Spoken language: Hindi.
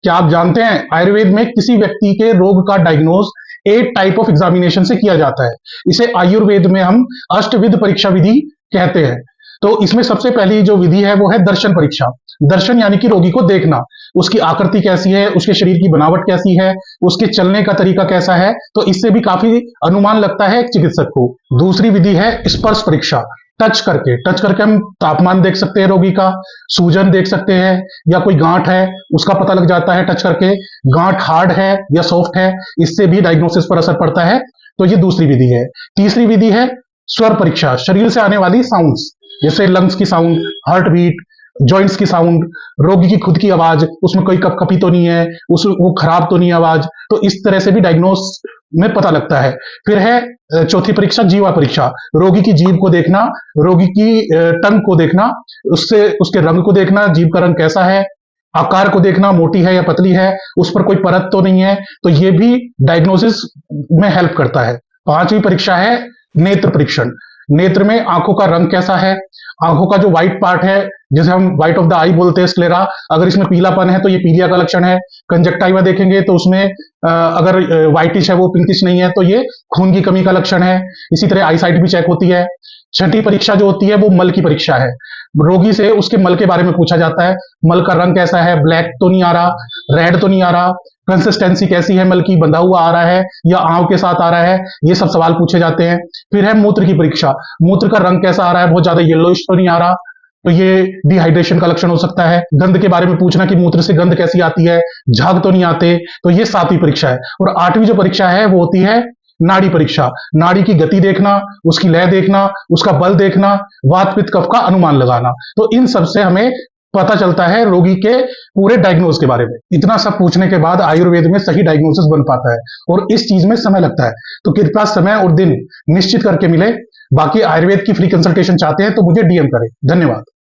क्या आप जानते हैं आयुर्वेद में किसी व्यक्ति के रोग का डायग्नोज 8 टाइप ऑफ एग्जामिनेशन से किया जाता है। इसे आयुर्वेद में हम अष्टविध परीक्षा विधि कहते हैं। तो इसमें सबसे पहली जो विधि है वो है दर्शन परीक्षा। दर्शन यानी कि रोगी को देखना, उसकी आकृति कैसी है, उसके शरीर की बनावट कैसी है, उसके चलने का तरीका कैसा है, तो इससे भी काफी अनुमान लगता है एक चिकित्सक को। दूसरी विधि है स्पर्श परीक्षा। टच करके हम तापमान देख सकते हैं रोगी का, सूजन देख सकते हैं, या कोई गांठ है उसका पता लग जाता है टच करके, गांठ हार्ड है या सॉफ्ट है, इससे भी डायग्नोसिस पर असर पड़ता है। तो ये दूसरी विधि है। तीसरी विधि है स्वर परीक्षा। शरीर से आने वाली साउंड्स, जैसे लंग्स की साउंड, हार्ट बीट, जॉइंट्स की साउंड, रोगी की खुद की आवाज, उसमें कोई कपकपी तो नहीं है, वो खराब तो नहीं है आवाज, तो इस तरह से भी डायग्नोस में पता लगता है। फिर है चौथी परीक्षा जीवा परीक्षा। रोगी की जीभ को देखना, रोगी की टंग को देखना, उससे उसके रंग को देखना, जीभ का रंग कैसा है, आकार को देखना, मोटी है या पतली है, उस पर कोई परत तो नहीं है, तो ये भी डायग्नोसिस में हेल्प करता है। पांचवी परीक्षा है नेत्र परीक्षण। नेत्र में आंखों का रंग कैसा है, आंखों का जो व्हाइट पार्ट है, जिसे हम व्हाइट ऑफ द आई बोलते हैं, स्क्लेरा, अगर इसमें पीलापन है तो ये पीलिया का लक्षण है। कंजक्टाइवा देखेंगे तो उसमें अगर व्हाइटिश है, वो पिंकिश नहीं है, तो ये खून की कमी का लक्षण है। इसी तरह आई साइट भी चेक होती है। छठी परीक्षा जो होती है वो मल की परीक्षा है। रोगी से उसके मल के बारे में पूछा जाता है, मल का रंग कैसा है, ब्लैक तो नहीं आ रहा, रेड तो नहीं आ रहा, कंसिस्टेंसी कैसी है, मल की बंधा हुआ आ रहा है या आंव के साथ आ रहा है, ये सब सवाल पूछे जाते हैं। फिर है मूत्र की परीक्षा। मूत्र का रंग कैसा आ रहा है, बहुत ज्यादा येलोइश तो नहीं आ रहा, तो ये डिहाइड्रेशन का लक्षण हो सकता है। गंध के बारे में पूछना कि मूत्र से गंध कैसी आती है, झाग तो नहीं आते, तो ये सातवीं परीक्षा है। और आठवीं जो परीक्षा है वो होती है नाड़ी परीक्षा। नाड़ी की गति देखना, उसकी लय देखना, उसका बल देखना, वात पित्त कफ का अनुमान लगाना। तो इन सब से हमें पता चलता है रोगी के पूरे डायग्नोज के बारे में। इतना सब पूछने के बाद आयुर्वेद में सही डायग्नोसिस बन पाता है, और इस चीज में समय लगता है। तो कृपया समय और दिन निश्चित करके मिले। बाकी आयुर्वेद की फ्री कंसल्टेशन चाहते हैं तो मुझे डीएम करें। धन्यवाद।